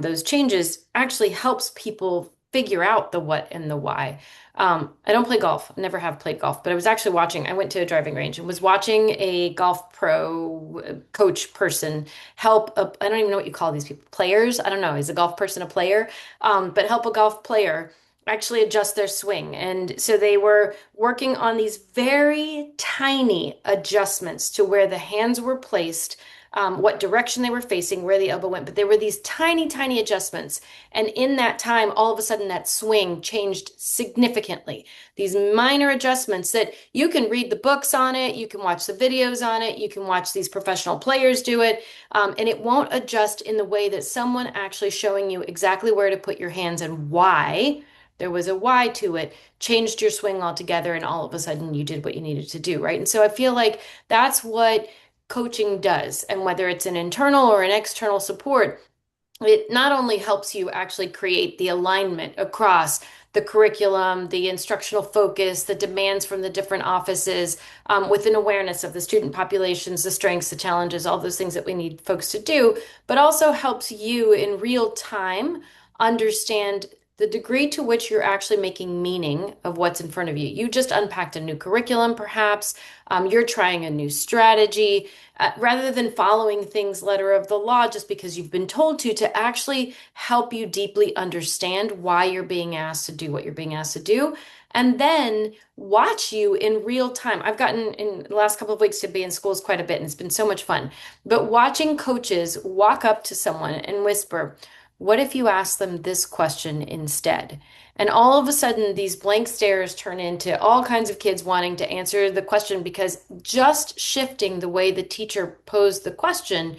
those changes actually helps people figure out the what and the why. I don't play golf. I never have played golf, but I went to a driving range and was watching a golf pro coach person I don't even know what you call these people, players. I don't know. Is a golf person a player? But help a golf player actually adjust their swing. And so they were working on these very tiny adjustments to where the hands were placed, what direction they were facing, where the elbow went. But there were these tiny, tiny adjustments. And in that time, all of a sudden, that swing changed significantly. These minor adjustments that you can read the books on it, you can watch the videos on it, you can watch these professional players do it, and it won't adjust in the way that someone actually showing you exactly where to put your hands and why. There was a why to it, changed your swing altogether, and all of a sudden you did what you needed to do, right? And so I feel like that's what coaching does. And whether it's an internal or an external support, it not only helps you actually create the alignment across the curriculum, the instructional focus, the demands from the different offices, with an awareness of the student populations, the strengths, the challenges, all those things that we need folks to do, but also helps you in real time understand the degree to which you're actually making meaning of what's in front of you. You just unpacked a new curriculum, perhaps. You're trying a new strategy rather than following things letter of the law just because you've been told to actually help you deeply understand why you're being asked to do what you're being asked to do, and then watch you in real time. I've gotten in the last couple of weeks to be in schools quite a bit, and it's been so much fun. But watching coaches walk up to someone and whisper, What if you ask them this question instead? And all of a sudden, these blank stares turn into all kinds of kids wanting to answer the question because just shifting the way the teacher posed the question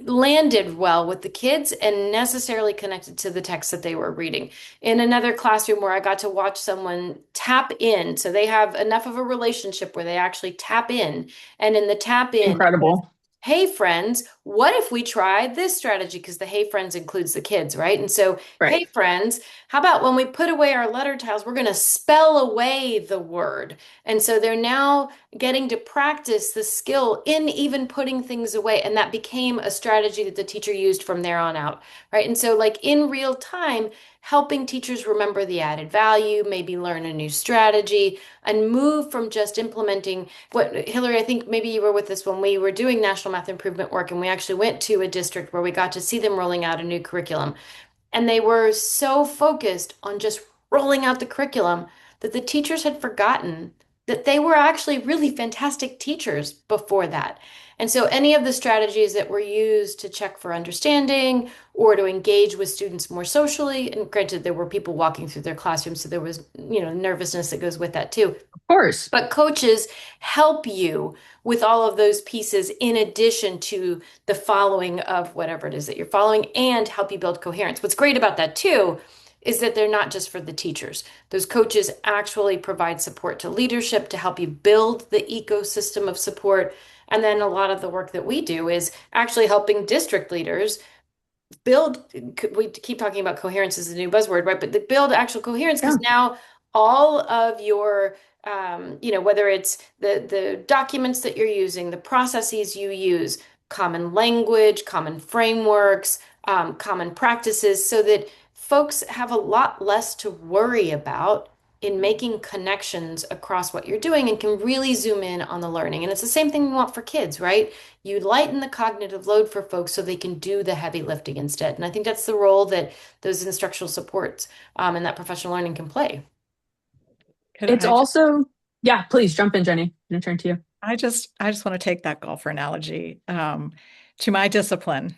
landed well with the kids and necessarily connected to the text that they were reading. In another classroom where I got to watch someone tap in, so they have enough of a relationship where they actually tap in, and in the tap in, Incredible. hey friends, what if we tried this strategy? Because the hey friends includes the kids, right? And so, Right. hey friends, how about when we put away our letter tiles, we're going to spell away the word. And so they're now getting to practice the skill in even putting things away. And that became a strategy that the teacher used from there on out, right? And so, like in real time, helping teachers remember the added value, maybe learn a new strategy, and move from just implementing what, Hillary, I think maybe you were with us when we were doing national math improvement work, and we actually went to a district where we got to see them rolling out a new curriculum. And they were so focused on just rolling out the curriculum that the teachers had forgotten that they were actually really fantastic teachers before that. And so any of the strategies that were used to check for understanding or to engage with students more socially, and granted, there were people walking through their classrooms, so there was, nervousness that goes with that too. Of course. But coaches help you with all of those pieces in addition to the following of whatever it is that you're following and help you build coherence. What's great about that too is that they're not just for the teachers. Those coaches actually provide support to leadership to help you build the ecosystem of support. And then a lot of the work that we do is actually helping district leaders build, we keep talking about coherence as a new buzzword, right? But the build actual coherence Yeah. because now all of your whether it's the documents that you're using, the processes you use, common language, common frameworks, common practices, so that folks have a lot less to worry about in making connections across what you're doing and can really zoom in on the learning. And it's the same thing we want for kids, right? You lighten the cognitive load for folks so they can do the heavy lifting instead. And I think that's the role that those instructional supports and that professional learning can play. Could It's I just also, yeah, please jump in, Jenny. I'm going to turn to you. I just want to take that golfer analogy to my discipline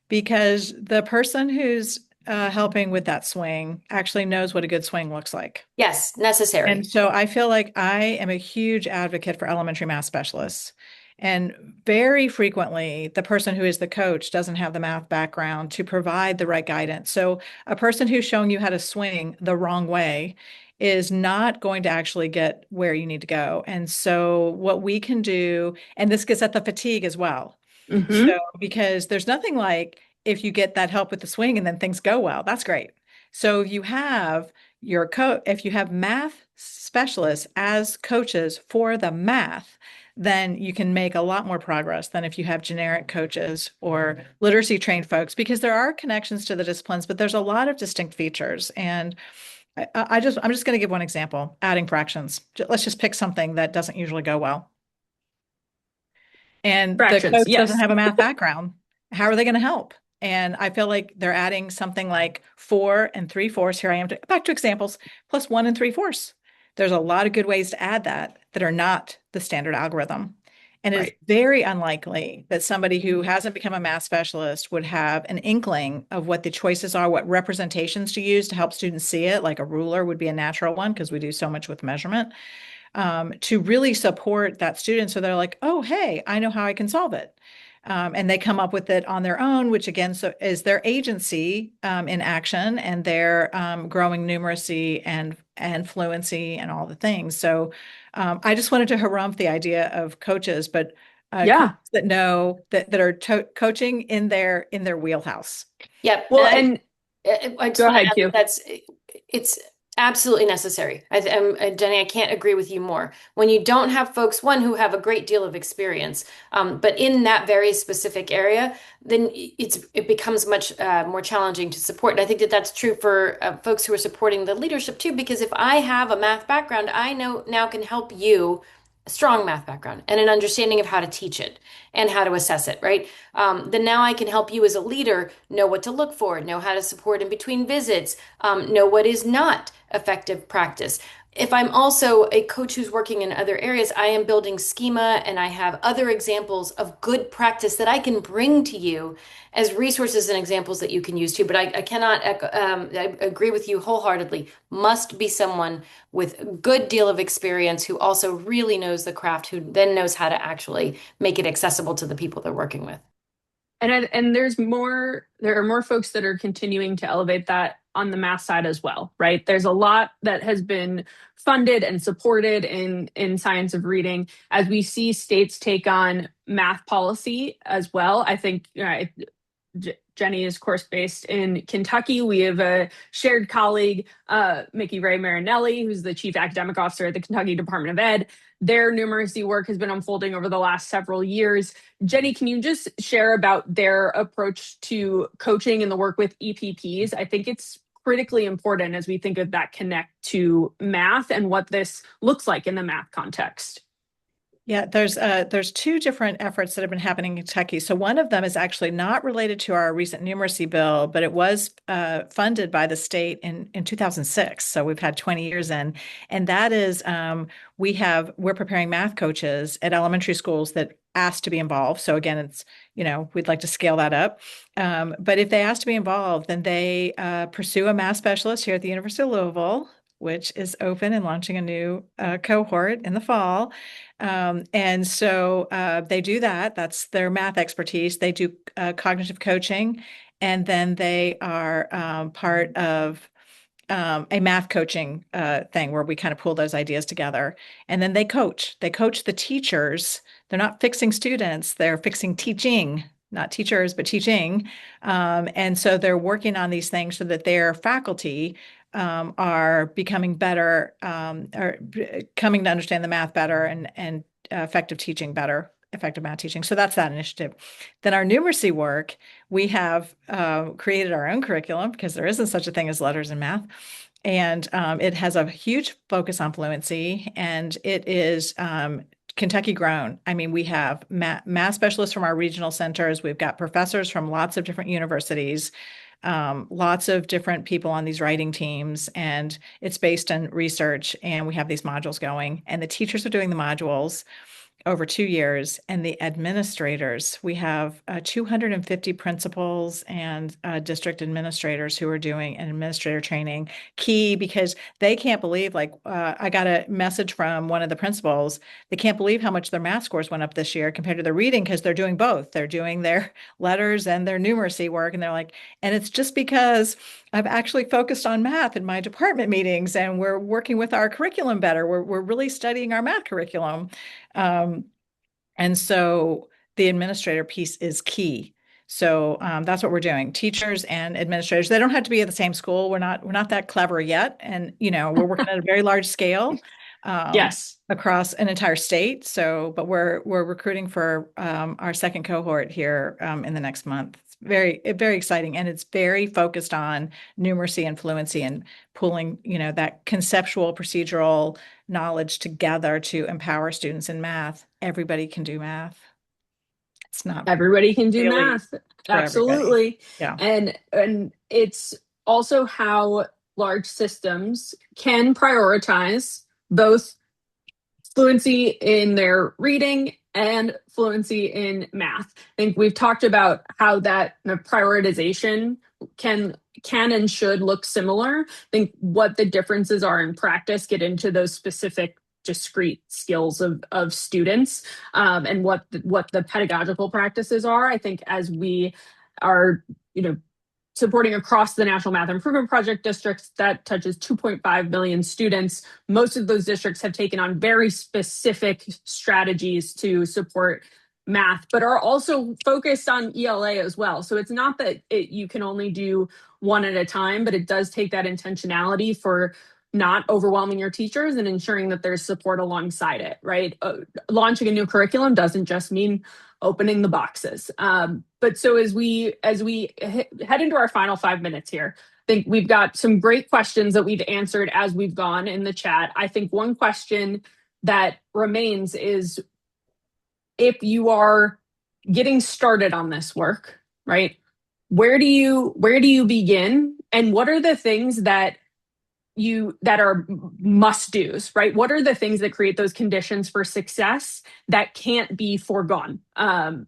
because the person who's helping with that swing actually knows what a good swing looks like. Yes, necessary. And so I feel like I am a huge advocate for elementary math specialists. And very frequently, the person who is the coach doesn't have the math background to provide the right guidance. So a person who's showing you how to swing the wrong way is not going to actually get where you need to go. And so what we can do, and this gets at the fatigue as well. So, Hmm. because there's nothing like if you get that help with the swing and then things go well, that's great. So you have if you have math specialists as coaches for the math, then you can make a lot more progress than if you have generic coaches or literacy trained folks, because there are connections to the disciplines, but there's a lot of distinct features. And I'm just going to give one example, adding fractions. Let's just pick something that doesn't usually go well. And the Fractions. coach doesn't Yes. have a math background. How are they going to help? And I feel like they're adding something like 4 and 3/4. Here I am back to examples, plus 1 and 3/4. There's a lot of good ways to add that are not the standard algorithm. And it's Right. very unlikely that somebody who hasn't become a math specialist would have an inkling of what the choices are, what representations to use to help students see it, like a ruler would be a natural one because we do so much with measurement, to really support that student. So they're like, oh, hey, I know how I can solve it. And they come up with it on their own, which again is their agency in action and their growing numeracy and fluency and all the things. So I just wanted to harumph the idea of coaches, but coaches Yeah. that know that are coaching in their wheelhouse. Yep. Well, And and I just go want to ahead, add that Q. it's absolutely necessary. Jenny, I can't agree with you more. When you don't have folks, one, who have a great deal of experience, but in that very specific area, then it becomes much more challenging to support. And I think that that's true for folks who are supporting the leadership too, because if I have a math background, I know now can help you. A strong math background and an understanding of how to teach it and how to assess it, right? Then now I can help you as a leader know what to look for, know how to support in between visits, know what is not effective practice. If I'm also a coach who's working in other areas, I am building schema and I have other examples of good practice that I can bring to you as resources and examples that you can use too. But I cannot, I agree with you wholeheartedly, must be someone with a good deal of experience who also really knows the craft, who then knows how to actually make it accessible to the people they're working with. And there are more folks that are continuing to elevate that on the math side as well, right? There's a lot that has been funded and supported in science of reading. As we see states take on math policy as well, I think Jenny is course based in Kentucky. We have a shared colleague, Mickey Ray Marinelli, who's the chief academic officer at the Kentucky Department of Ed. Their numeracy work has been unfolding over the last several years. Jenny, can you just share about their approach to coaching and the work with EPPs? I think it's critically important as we think of that connect to math and what this looks like in the math context. Yeah, there's two different efforts that have been happening in Kentucky. So one of them is actually not related to our recent numeracy bill, but it was funded by the state in 2006. So we've had 20 years in, and that is we're preparing math coaches at elementary schools that ask to be involved. So again, it's we'd like to scale that up. But if they ask to be involved, then they pursue a math specialist here at the University of Louisville, which is open and launching a new cohort in the fall. And so they do that. That's their math expertise. They do cognitive coaching, and then they are part of a math coaching thing where we kind of pull those ideas together. And then they coach. They coach the teachers. They're not fixing students. They're fixing teaching. Not teachers, but teaching. And so they're working on these things so that their faculty are becoming better, or coming to understand the math better and effective teaching better, effective math teaching. So that's that initiative. Then our numeracy work, we have created our own curriculum because there isn't such a thing as letters in math. And it has a huge focus on fluency, and it is Kentucky grown. I mean, we have math specialists from our regional centers. We've got professors from lots of different universities, lots of different people on these writing teams, and it's based on research. And we have these modules going, and the teachers are doing the modules over 2 years, and the administrators, we have 250 principals and district administrators who are doing an administrator training. Key, because they can't believe, I got a message from one of the principals. They can't believe how much their math scores went up this year compared to their reading, because they're doing both. They're doing their letters and their numeracy work. And they're like, and it's just because I've actually focused on math in my department meetings, and we're working with our curriculum better. We're really studying our math curriculum. And so the administrator piece is key. So that's what we're doing. Teachers and administrators, they don't have to be at the same school. We're not that clever yet. And, we're working at a very large scale. Yes. Across an entire state. So, but we're recruiting for our second cohort here in the next month. It's very exciting, and it's very focused on numeracy and fluency and pulling, that conceptual procedural knowledge together to empower students in math. Everybody can do math. It's not Everybody can do really math. for Absolutely. Yeah. And it's also how large systems can prioritize both fluency in their reading and fluency in math. I think we've talked about how that prioritization can and should look similar. I think what the differences are in practice get into those specific discrete skills of students, and what the pedagogical practices are. I think as we are, supporting across the National Math Improvement Project districts, that touches 2.5 million students. Most of those districts have taken on very specific strategies to support math, but are also focused on ELA as well. So it's not that you can only do one at a time, but it does take that intentionality for not overwhelming your teachers and ensuring that there's support alongside it, right? Launching a new curriculum doesn't just mean opening the boxes. But so as we head into our final 5 minutes here, I think we've got some great questions that we've answered as we've gone in the chat. I think one question that remains is, if you are getting started on this work, right? Where do you begin? And what are the things that that are must do's, right? What are the things that create those conditions for success that can't be foregone? And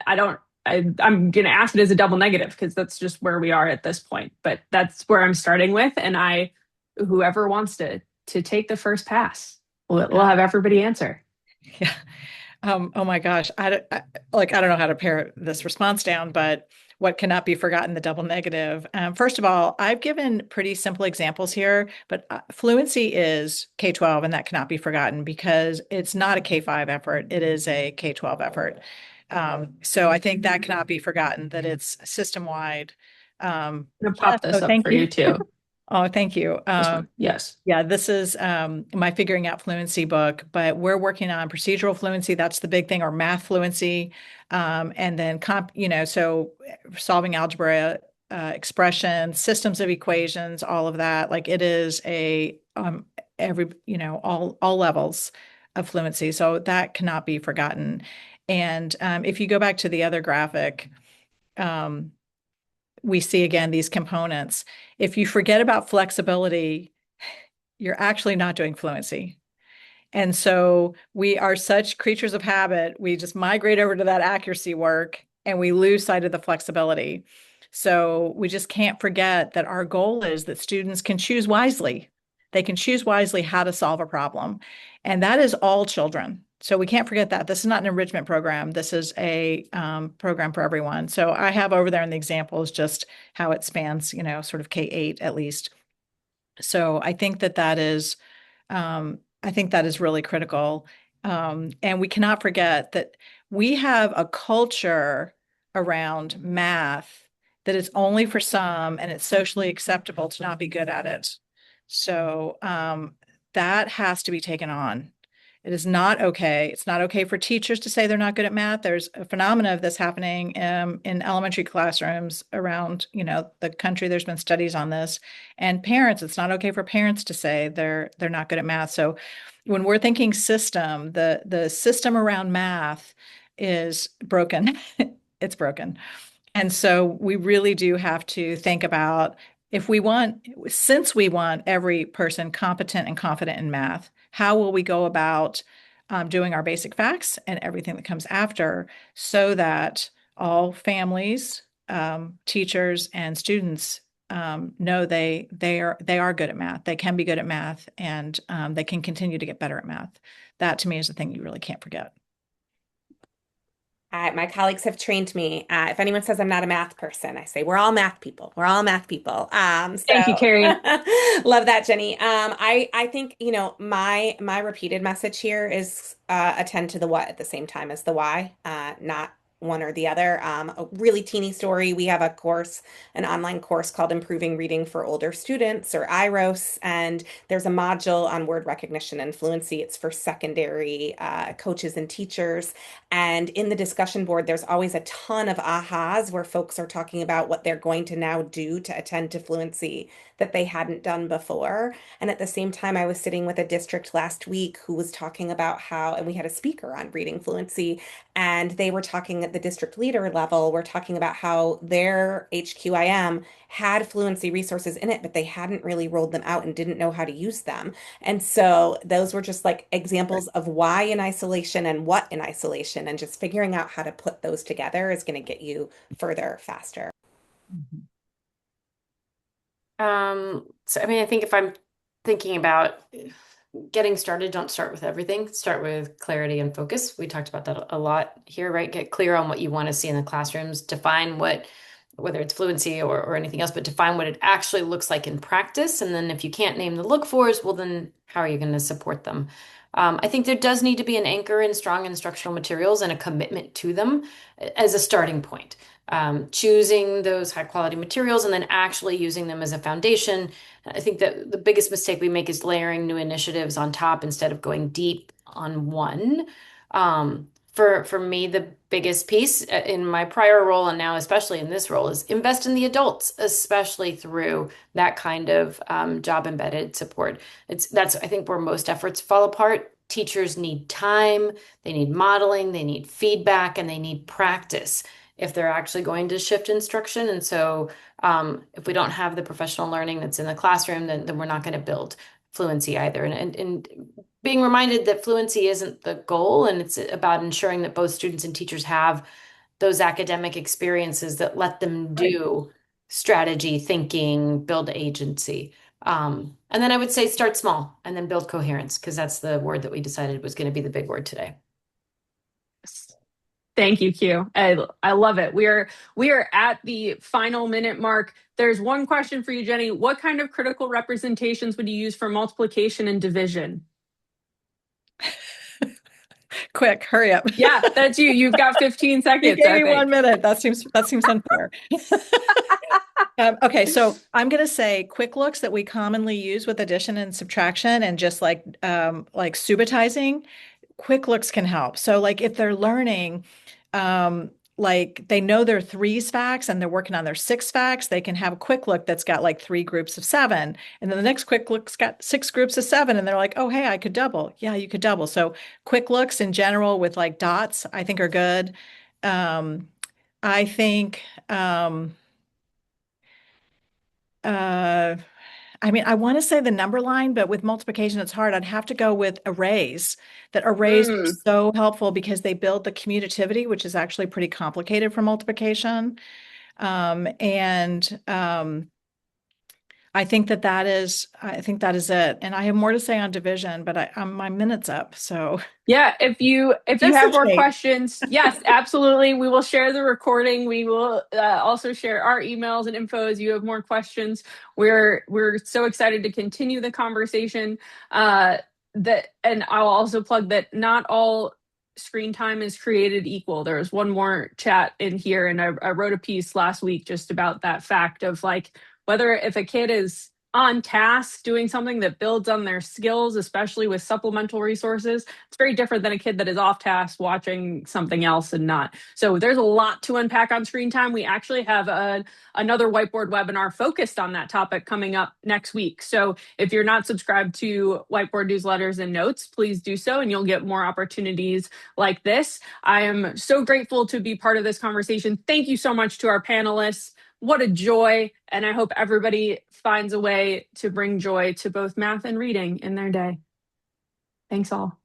I'm going to ask it as a double negative because that's just where we are at this point. But that's where I'm starting with, and whoever wants to take the first pass, we'll have everybody answer. Yeah. Oh my gosh. I don't know how to pare this response down, but what cannot be forgotten, the double negative. First of all, I've given pretty simple examples here, but fluency is K-12, and that cannot be forgotten because it's not a K-5 effort. It is a K-12 effort. So I think that cannot be forgotten, that it's system-wide. I'm gonna pop this up Thank for you. you too. Oh, thank you. Yes. Yeah, this is my Figuring Out Fluency book, but we're working on procedural fluency. That's the big thing, or math fluency. And then so solving algebra, expression, systems of equations, all of that. Like it is all levels of fluency. So that cannot be forgotten. And if you go back to the other graphic, we see again these components. If you forget about flexibility, you're actually not doing fluency. And so we are such creatures of habit. We just migrate over to that accuracy work and we lose sight of the flexibility. So we just can't forget that our goal is that students can choose wisely. They can choose wisely how to solve a problem. And that is all children. So we can't forget that. This is not an enrichment program. This is a program for everyone. So I have over there in the examples just how it spans, sort of K-8 at least. So I think that is really critical. And we cannot forget that we have a culture around math that is only for some, and it's socially acceptable to not be good at it. So that has to be taken on. It is not okay. It's not okay for teachers to say they're not good at math. There's a phenomena of this happening in elementary classrooms around, the country. There's been studies on this. And parents, it's not okay for parents to say they're not good at math. So when we're thinking system, the system around math is broken. It's broken. And so we really do have to think about since we want every person competent and confident in math, how will we go about doing our basic facts and everything that comes after so that all families, teachers, and students know they are good at math. They can be good at math, and they can continue to get better at math. That to me is the thing you really can't forget. My colleagues have trained me. If anyone says I'm not a math person, I say we're all math people. We're all math people. Thank you, Carrie. Love that, Jenny. I think my repeated message here is attend to the what at the same time as the why, not one or the other. A really teeny story. We have an online course called Improving Reading for Older Students, or IROS, and there's a module on word recognition and fluency. It's for secondary coaches and teachers. And in the discussion board, there's always a ton of ahas where folks are talking about what they're going to now do to attend to fluency that they hadn't done before. And at the same time, I was sitting with a district last week who was talking about and we had a speaker on reading fluency, and they were talking at the district leader level, we're talking about how their HQIM had fluency resources in it, but they hadn't really rolled them out and didn't know how to use them. And so those were just like examples of why in isolation and what in isolation, and just figuring out how to put those together is going to get you further faster. So I mean, I think if I'm thinking about getting started, don't start with everything. Start with clarity and focus. We talked about that a lot here, right? Get clear on what you want to see in the classrooms. Define whether it's fluency or anything else, but define what it actually looks like in practice. And then if you can't name the look fors, well, then how are you going to support them? I think there does need to be an anchor in strong instructional materials and a commitment to them as a starting point. Choosing those high quality materials and then actually using them as a foundation. I think that the biggest mistake we make is layering new initiatives on top instead of going deep on one. For me, the biggest piece in my prior role and now especially in this role is invest in the adults, especially through that kind of job embedded support. That's I think where most efforts fall apart. Teachers need time, they need modeling, they need feedback, and they need practice. if they're actually going to shift instruction. And so if we don't have the professional learning that's in the classroom, then we're not going to build fluency either. And being reminded that fluency isn't the goal, and it's about ensuring that both students and teachers have those academic experiences that let them do strategy, thinking, build agency. And then I would say start small and then build coherence, because that's the word that we decided was going to be the big word today. Thank you, Q. I love it. We are at the final minute mark. There's one question for you, Jenny. What kind of critical representations would you use for multiplication and division? Quick, hurry up. Yeah, that's you. You've got 15 seconds. You gave me 1 minute. That seems unfair. Okay, so I'm going to say quick looks that we commonly use with addition and subtraction, and just like subitizing. Quick looks can help. So like if they're learning, like they know their threes facts and they're working on their six facts, they can have a quick look that's got like 3 groups of 7. And then the next quick look's got 6 groups of 7. And they're like, oh, hey, I could double. Yeah, you could double. So quick looks in general with like dots, I think are good. I think, I mean, I want to say the number line, but with multiplication, it's hard. I'd have to go with arrays. That arrays are so helpful because they build the commutativity, which is actually pretty complicated for multiplication. I think that is it. And I have more to say on division, but my minute's up. So yeah, if you have more questions, yes, absolutely. We will share the recording. We will also share our emails and info as you have more questions. We're so excited to continue the conversation. And I'll also plug that not all screen time is created equal. There's one more chat in here, and I wrote a piece last week just about that fact of like whether if a kid is on task doing something that builds on their skills, especially with supplemental resources, it's very different than a kid that is off task watching something else and not. So there's a lot to unpack on screen time. We actually have another whiteboard webinar focused on that topic coming up next week. So if you're not subscribed to whiteboard newsletters and notes, please do so, and you'll get more opportunities like this. I am so grateful to be part of this conversation. Thank you so much to our panelists. What a joy. And I hope everybody finds a way to bring joy to both math and reading in their day. Thanks all.